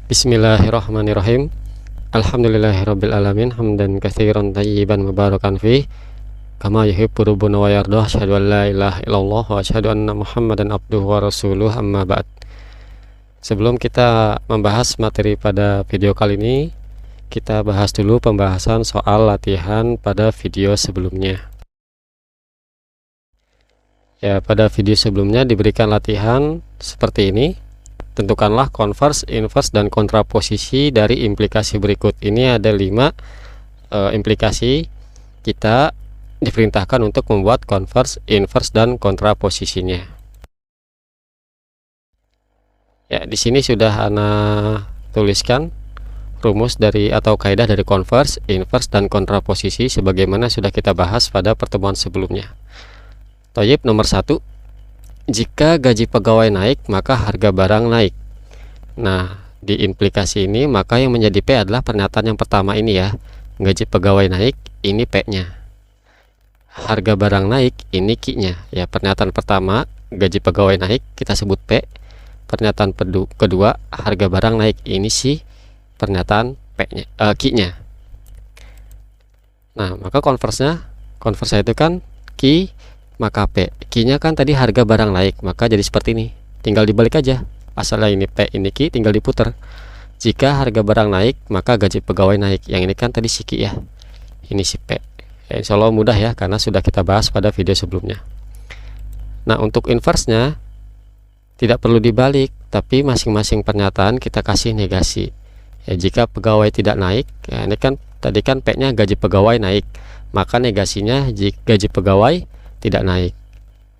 Bismillahirrahmanirrahim. Alhamdulillahirabbil alamin hamdan katsiran thayyiban mubarakan fi kama yuhibbu rabbuna wa yardah. Asyhadu an la ilaha illallah wa asyhadu anna Muhammadan abduhu wa rasuluh, amma ba'd. Sebelum kita membahas materi pada video kali ini, kita bahas dulu pembahasan soal latihan pada video sebelumnya. Ya, pada video sebelumnya diberikan latihan seperti ini. Tentukanlah konvers, invers, dan kontraposisi dari implikasi berikut. Ini ada 5 implikasi. Kita diperintahkan untuk membuat konvers, invers, dan kontraposisinya. Ya, di sini sudah Ana tuliskan rumus dari atau kaidah dari konvers, invers, dan kontraposisi sebagaimana sudah kita bahas pada pertemuan sebelumnya. Thayyib, nomor 1. Jika gaji pegawai naik, maka harga barang naik. Nah, di implikasi ini maka yang menjadi P adalah pernyataan yang pertama ini ya. Gaji pegawai naik, ini P-nya. Harga barang naik, ini Q-nya. Ya, pernyataan pertama gaji pegawai naik kita sebut P. Pernyataan kedua harga barang naik, ini si pernyataan P-nya, Q-nya. Nah, maka konversnya itu kan Q maka P. Q-nya kan tadi harga barang naik, maka jadi seperti ini. Tinggal dibalik aja. Asalnya ini P, ini Q, tinggal diputar. Jika harga barang naik, maka gaji pegawai naik. Yang ini kan tadi si Q ya. Ini si P. Ya, insya Allah mudah ya, karena sudah kita bahas pada video sebelumnya. Nah, untuk inversnya tidak perlu dibalik, tapi masing-masing pernyataan kita kasih negasi. Ya, jika pegawai tidak naik, ya ini kan tadi kan P-nya gaji pegawai naik, maka negasinya jika gaji pegawai tidak naik,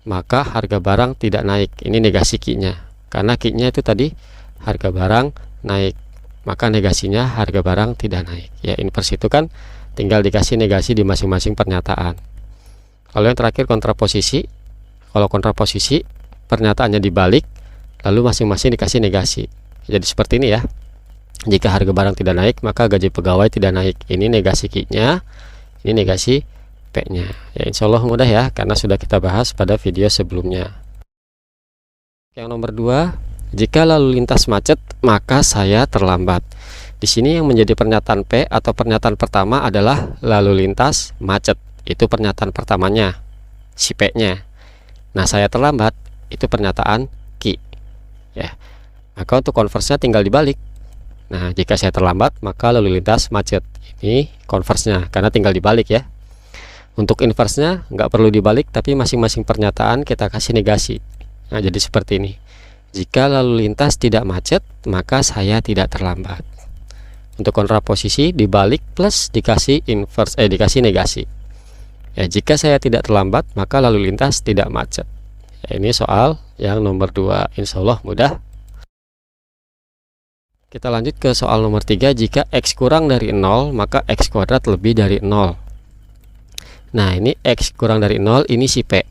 maka harga barang tidak naik. Ini negasi Q-nya, karena Q-nya itu tadi harga barang naik, maka negasinya harga barang tidak naik. Ya, invers itu kan tinggal dikasih negasi di masing-masing pernyataan. Kalau yang terakhir kontraposisi, kalau kontraposisi pernyataannya dibalik, lalu masing-masing dikasih negasi. Jadi seperti ini ya. Jika harga barang tidak naik, maka gaji pegawai tidak naik. Ini negasi Q-nya, ini negasi P-nya. Ya, insya Allah mudah ya, karena sudah kita bahas pada video sebelumnya. Yang nomor 2, jika lalu lintas macet, maka saya terlambat. Di sini yang menjadi pernyataan P atau pernyataan pertama adalah lalu lintas macet. Itu pernyataan pertamanya, si P-nya. Nah, saya terlambat itu pernyataan Q. Ya. Maka untuk konversnya tinggal dibalik. Nah, jika saya terlambat, maka lalu lintas macet. Ini konversnya, karena tinggal dibalik ya. Untuk inversnya nggak perlu dibalik, tapi masing-masing pernyataan kita kasih negasi. Nah, jadi seperti ini. Jika lalu lintas tidak macet, maka saya tidak terlambat. Untuk kontraposisi dibalik plus dikasih inverse, dikasih negasi. Ya, jika saya tidak terlambat, maka lalu lintas tidak macet. Ya, ini soal yang nomor 2. Insya Allah mudah. Kita lanjut ke soal nomor 3. Jika X kurang dari 0, maka X kuadrat lebih dari 0. Nah, ini X kurang dari 0, ini si P.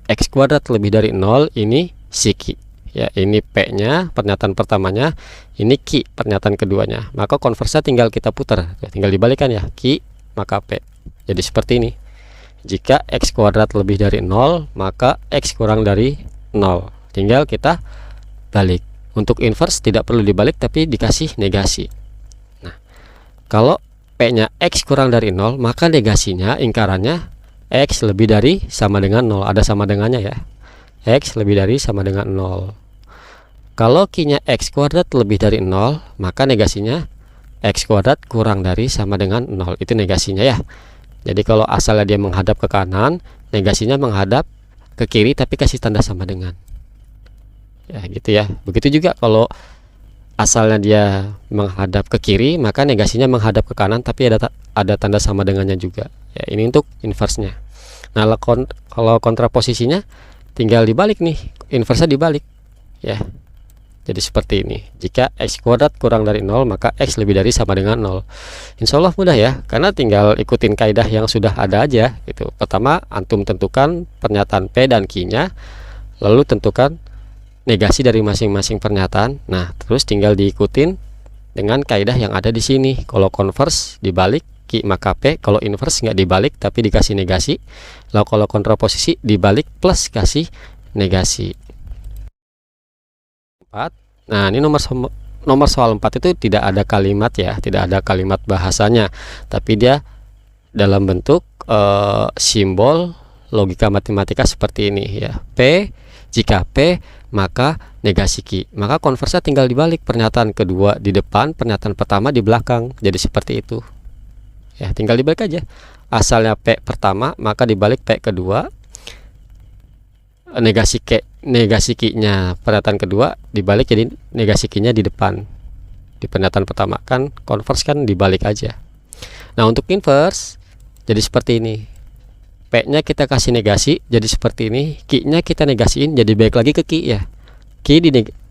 X kuadrat lebih dari 0, ini si Q. Ya, ini P-nya, pernyataan pertamanya, ini Q, pernyataan keduanya. Maka konversnya tinggal kita putar, ya, tinggal dibalikan ya, Q maka P. Jadi seperti ini. Jika X kuadrat lebih dari 0, maka X kurang dari 0. Tinggal kita balik. Untuk inverse tidak perlu dibalik, tapi dikasih negasi. Nah, kalau P-nya X kurang dari 0, maka negasinya, ingkarannya X lebih dari sama dengan 0. Ada sama dengannya ya. X lebih dari sama dengan 0. Kalau Q-nya X kuadrat lebih dari 0, maka negasinya X kuadrat kurang dari sama dengan 0. Itu negasinya ya. Jadi kalau asalnya dia menghadap ke kanan, negasinya menghadap ke kiri tapi kasih tanda sama dengan. Ya gitu ya. Begitu juga kalau asalnya dia menghadap ke kiri, maka negasinya menghadap ke kanan tapi ada tanda sama dengannya juga. Ya, ini untuk inversnya. Nah, kalau kontraposisinya tinggal dibalik nih, inversnya dibalik. Ya. Jadi seperti ini. Jika X kuadrat kurang dari 0, maka X lebih dari sama dengan 0. Insya Allah mudah ya, karena tinggal ikutin kaidah yang sudah ada aja gitu. Pertama, antum tentukan pernyataan P dan Q-nya, lalu tentukan negasi dari masing-masing pernyataan. Nah, terus tinggal diikutin dengan kaidah yang ada di sini. Kalau konvers dibalik Q maka P, kalau inverse nggak dibalik tapi dikasih negasi. Lalu kalau kontraposisi dibalik plus kasih negasi. 4. Nah, ini nomor soal 4 itu tidak ada kalimat ya, tidak ada kalimat bahasanya, tapi dia dalam bentuk simbol logika matematika seperti ini ya. P, jika P maka negasi Q, maka konversnya tinggal dibalik, pernyataan kedua di depan, pernyataan pertama di belakang, jadi seperti itu ya, tinggal dibalik aja. Asalnya P pertama maka dibalik P kedua, negasi Q-nya pernyataan kedua dibalik jadi negasi Q-nya di depan di pernyataan pertama, kan konvers kan dibalik aja. Nah untuk inverse jadi seperti ini, P-nya kita kasih negasi jadi seperti ini, Q-nya kita negasiin jadi balik lagi ke Q ya. Q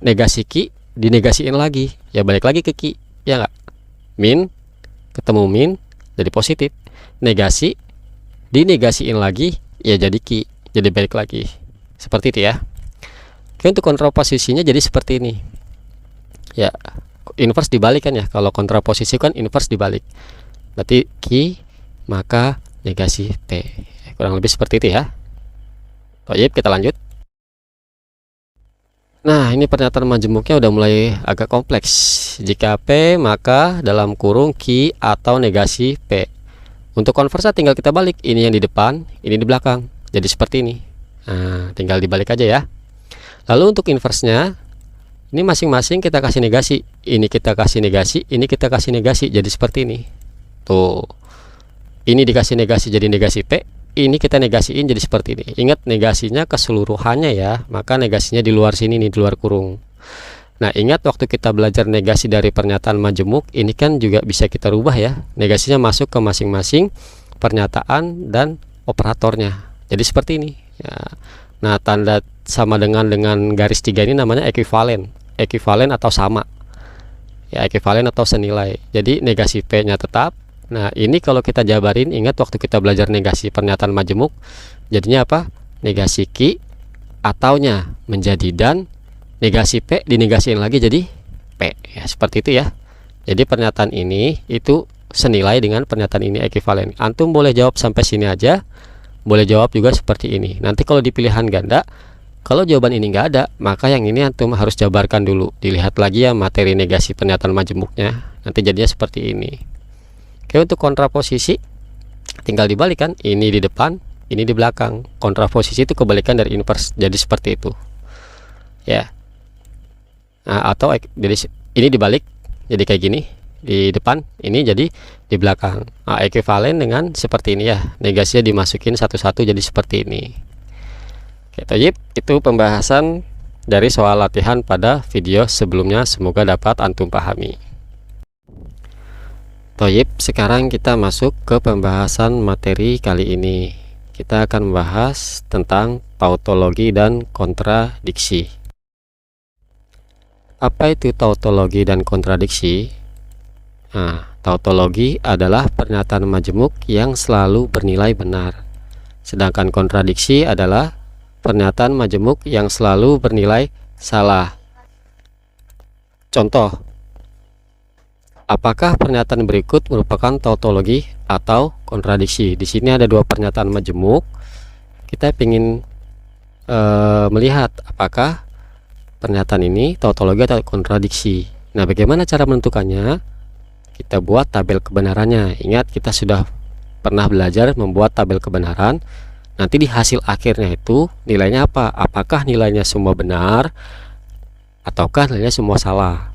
negasi Q dinegasiin lagi ya, balik lagi ke Q ya enggak. Min ketemu min jadi positif, negasi dinegasiin lagi ya jadi Q, jadi balik lagi seperti itu ya. Oke, untuk kontraposisinya jadi seperti ini ya, inverse dibalik kan ya, kalau kontraposisi kan inverse dibalik, berarti Q maka negasi P, kurang lebih seperti itu ya. Baik, kita lanjut. Nah ini pernyataan majemuknya udah mulai agak kompleks. Jika P maka dalam kurung Q atau negasi P. Untuk konversnya tinggal kita balik, ini yang di depan, ini di belakang, jadi seperti ini. Nah tinggal dibalik aja ya. Lalu untuk inversenya ini masing-masing kita kasih negasi, ini kita kasih negasi, ini kita kasih negasi, jadi seperti ini tuh. Ini dikasih negasi jadi negasi P, ini kita negasiin jadi seperti ini. Ingat negasinya keseluruhannya ya, maka negasinya di luar sini nih, di luar kurung. Nah ingat waktu kita belajar negasi dari pernyataan majemuk, ini kan juga bisa kita rubah ya, negasinya masuk ke masing-masing pernyataan dan operatornya, jadi seperti ini ya. Nah tanda sama dengan garis 3 ini namanya ekuivalen, ekuivalen atau sama ya, ekuivalen atau senilai. Jadi negasi P nya tetap. Nah ini kalau kita jabarin, ingat waktu kita belajar negasi pernyataan majemuk, jadinya apa? Negasi Q ataunya menjadi dan, negasi P dinegasiin lagi jadi P ya, seperti itu ya. Jadi pernyataan ini itu senilai dengan pernyataan ini, ekuivalen. Antum boleh jawab sampai sini aja, boleh jawab juga seperti ini. Nanti kalau di pilihan ganda, kalau jawaban ini enggak ada, maka yang ini antum harus jabarkan dulu, dilihat lagi ya materi negasi pernyataan majemuknya, nanti jadinya seperti ini. Oke, untuk kontraposisi tinggal dibalik kan, ini di depan, ini di belakang. Kontraposisi itu kebalikan dari inverse, jadi seperti itu ya. Nah, atau jadi ini dibalik jadi kayak gini, di depan, ini jadi di belakang. Nah, ekuivalen dengan seperti ini ya, negasinya dimasukin satu-satu jadi seperti ini. Oke, toyib, itu pembahasan dari soal latihan pada video sebelumnya, semoga dapat antum pahami. Toyib, sekarang kita masuk ke pembahasan materi kali ini. Kita akan membahas tentang tautologi dan kontradiksi. Apa itu tautologi dan kontradiksi? Nah, tautologi adalah pernyataan majemuk yang selalu bernilai benar. Sedangkan kontradiksi adalah pernyataan majemuk yang selalu bernilai salah. Contoh, apakah pernyataan berikut merupakan tautologi atau kontradiksi? Di sini ada dua pernyataan majemuk. Kita ingin melihat apakah pernyataan ini tautologi atau kontradiksi. Nah, bagaimana cara menentukannya? Kita buat tabel kebenarannya. Ingat, kita sudah pernah belajar membuat tabel kebenaran. Nanti di hasil akhirnya itu nilainya apa? Apakah nilainya semua benar ataukah nilainya semua salah?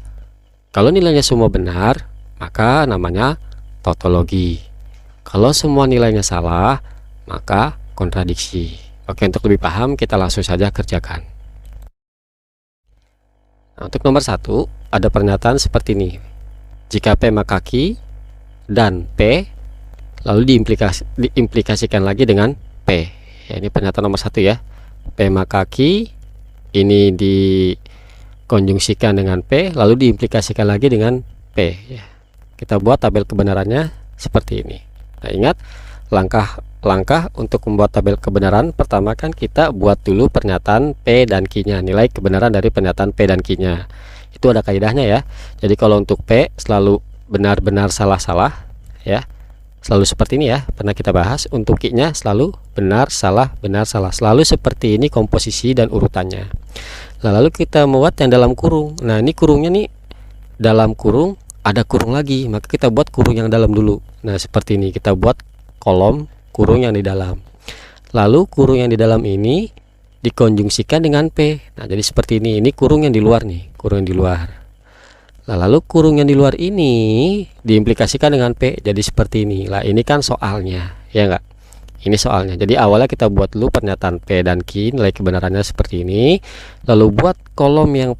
Kalau nilainya semua benar, maka namanya tautologi. Kalau semua nilainya salah, maka kontradiksi. Oke, untuk lebih paham kita langsung saja kerjakan. Nah, untuk nomor 1 ada pernyataan seperti ini. Jika P maka Q dan P, lalu diimplikasikan lagi dengan P. Ya, ini pernyataan nomor 1 ya. P maka Q, ini dikonjungsikan dengan P, lalu diimplikasikan lagi dengan P ya. Kita buat tabel kebenarannya seperti ini. Nah, ingat langkah untuk membuat tabel kebenaran, pertama kan kita buat dulu pernyataan P dan Q-nya, nilai kebenaran dari pernyataan P dan Q-nya. Itu ada kaidahnya ya. Jadi kalau untuk P selalu benar-benar salah-salah ya. Selalu seperti ini ya, pernah kita bahas. Untuk Q-nya selalu benar salah, selalu seperti ini komposisi dan urutannya. Nah, lalu kita membuat yang dalam kurung. Nah, ini kurungnya nih dalam kurung ada kurung lagi, maka kita buat kurung yang dalam dulu. Nah seperti ini, kita buat kolom kurung yang di dalam, lalu kurung yang di dalam ini dikonjungsikan dengan P. Nah jadi seperti ini kurung yang di luar nih, kurung yang di luar. Nah, lalu kurung yang di luar ini diimplikasikan dengan P, jadi seperti ini lah. Ini kan soalnya, ya enggak? Ini soalnya. Jadi awalnya kita buat dulu pernyataan P dan Q, nilai kebenarannya seperti ini. Lalu buat kolom yang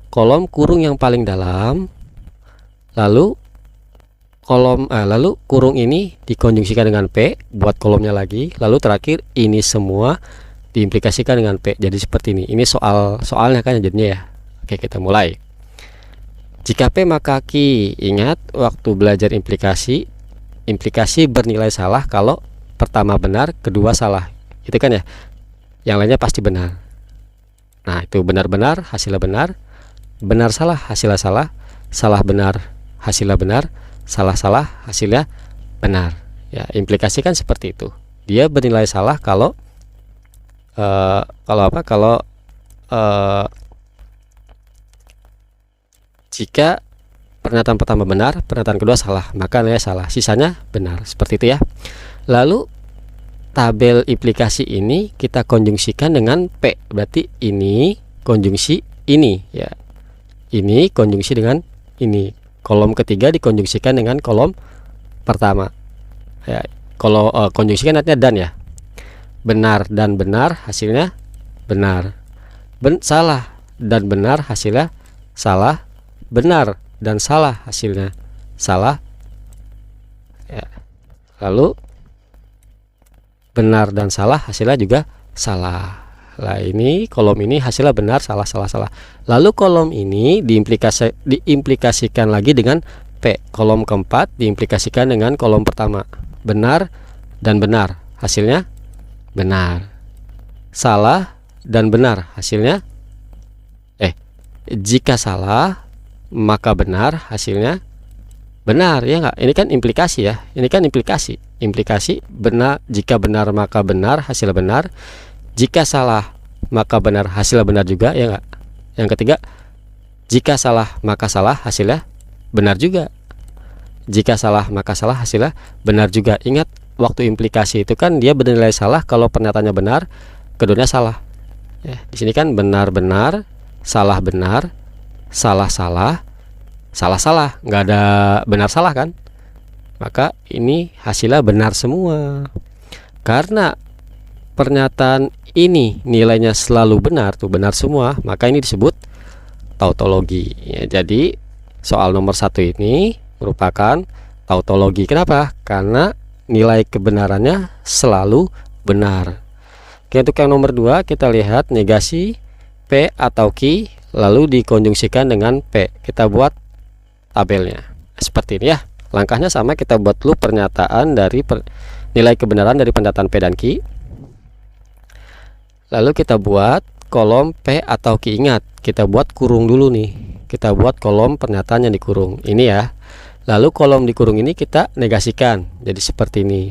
kolom kurung yang paling dalam. Lalu lalu kurung ini dikonjungsikan dengan P, buat kolomnya lagi. Lalu terakhir ini semua diimplikasikan dengan P. Jadi seperti ini. Ini soalnya kan jadinya ya. Oke, kita mulai. Jika P maka Q. Ingat waktu belajar implikasi bernilai salah kalau pertama benar, kedua salah. Itu kan ya. Yang lainnya pasti benar. Nah, itu benar-benar hasilnya benar, benar salah hasilnya salah, salah benar hasilnya benar, salah hasilnya benar. Ya, implikasi kan seperti itu. Dia bernilai salah kalau jika pernyataan pertama benar, pernyataan kedua salah, maka nilai salah, sisanya benar. Seperti itu ya. Lalu tabel implikasi ini kita konjungsikan dengan P. Berarti ini konjungsi ini ya. Ini konjungsi dengan ini. Kolom ketiga dikonjungsikan dengan kolom pertama. Ya, kalau konjungsikan artinya dan ya. Benar dan benar hasilnya benar. Salah dan benar hasilnya salah. Benar dan salah hasilnya salah. Ya. Lalu benar dan salah hasilnya juga salah. Nah ini kolom ini hasilnya benar, salah. Lalu kolom ini diimplikasikan lagi dengan P. Kolom keempat diimplikasikan dengan kolom pertama. Benar dan benar hasilnya benar. Salah dan benar hasilnya jika salah maka benar hasilnya benar, ya enggak? Ini kan implikasi ya. Ini kan implikasi. Implikasi benar, jika benar maka benar hasilnya benar. Jika salah maka benar hasilnya benar juga, ya enggak? Yang ketiga, jika salah maka salah hasilnya benar juga. Jika salah maka salah hasilnya benar juga. Ingat waktu implikasi itu kan dia bernilai salah kalau pernyataannya benar, keduanya salah. Ya, di sini kan benar-benar, salah-benar, salah-salah, salah-salah, nggak ada benar salah kan, maka ini hasilnya benar semua. Karena pernyataan ini nilainya selalu benar, tuh benar semua, maka ini disebut tautologi ya. Jadi soal nomor 1 ini merupakan tautologi. Kenapa? Karena nilai kebenarannya selalu benar. Oke, untuk yang nomor 2 kita lihat negasi P atau Q lalu dikonjungsikan dengan P. Kita buat tabelnya seperti ini ya. Langkahnya sama, kita buat dulu pernyataan dari nilai kebenaran dari pernyataan P dan Q. Lalu kita buat kolom P atau Q. Ingat, kita buat kurung dulu nih. Kita buat kolom pernyataan yang dikurung ini ya. Lalu kolom dikurung ini kita negasikan jadi seperti ini.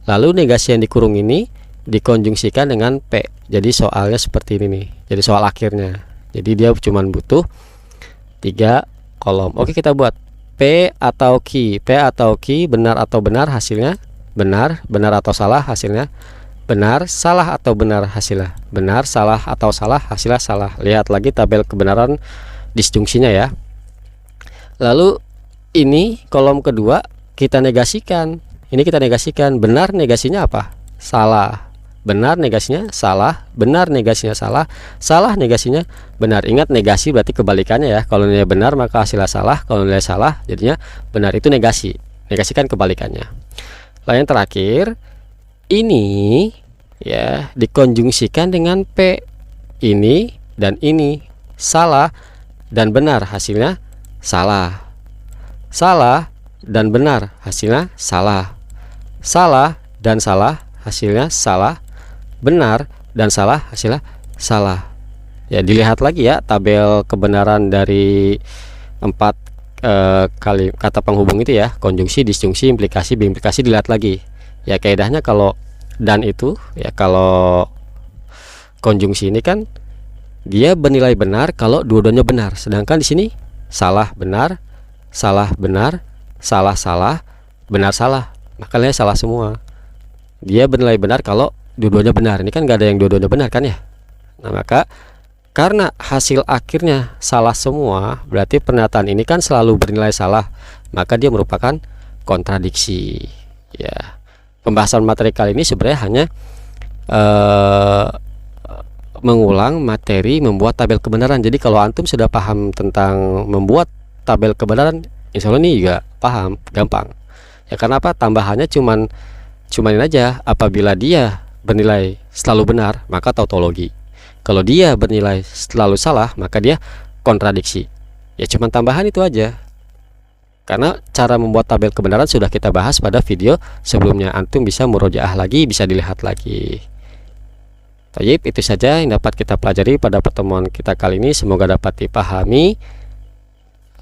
Lalu negasi yang dikurung ini dikonjungsikan dengan P. Jadi soalnya seperti ini nih. Jadi soal akhirnya. Jadi dia cuma butuh 3 kolom. Oke, kita buat P atau Q. P atau Q benar atau benar hasilnya benar, benar atau salah hasilnya benar, salah atau benar hasilnya benar, salah atau salah hasilnya salah. Lihat lagi tabel kebenaran disjungsinya ya. Lalu ini kolom kedua kita negasikan. Ini kita negasikan. Benar negasinya apa? Salah. Benar negasinya salah, benar negasinya salah, salah negasinya benar. Ingat negasi berarti kebalikannya ya. Kalau nilai benar maka hasilnya salah, kalau nilai salah jadinya benar, itu negasi. Negasi kan kebalikannya. Lalu yang terakhir ini ya dikonjungsikan dengan P. Ini dan ini salah dan benar hasilnya salah. Salah dan benar hasilnya salah. Salah dan salah hasilnya salah. Benar dan salah hasilnya salah. Ya, dilihat lagi ya tabel kebenaran dari 4 kali kata penghubung itu ya, konjungsi, disjungsi, implikasi, biimplikasi. Dilihat lagi ya kaidahnya. Kalau dan itu ya, kalau konjungsi ini kan dia bernilai benar kalau dua-duanya benar, sedangkan di sini salah benar, salah benar, salah salah, benar salah. Makanya salah semua. Dia bernilai benar kalau dua-duanya benar. Ini kan nggak ada yang dua-duanya benar kan ya. Nah, maka karena hasil akhirnya salah semua, berarti pernyataan ini kan selalu bernilai salah, maka dia merupakan kontradiksi. Ya, pembahasan materi kali ini sebenarnya hanya mengulang materi membuat tabel kebenaran. Jadi kalau antum sudah paham tentang membuat tabel kebenaran, insya Allah ini juga paham, gampang. Ya karena apa? Tambahannya cuman ini aja. Apabila dia bernilai selalu benar, maka tautologi. Kalau dia bernilai selalu salah, maka dia kontradiksi. Ya cuman tambahan itu aja. Karena cara membuat tabel kebenaran sudah kita bahas pada video sebelumnya. Antum bisa murojaah lagi, bisa dilihat lagi. Tayyib, itu saja yang dapat kita pelajari pada pertemuan kita kali ini. Semoga dapat dipahami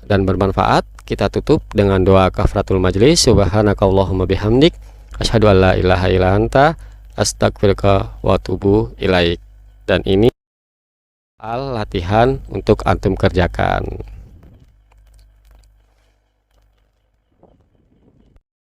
dan bermanfaat. Kita tutup dengan doa kafaratul majlis. Subhanakallahumma bihamdik, asyhadu an la ilaha illa anta, astaghfiruka wa atubu ilaik. Dan ini latihan untuk antum kerjakan.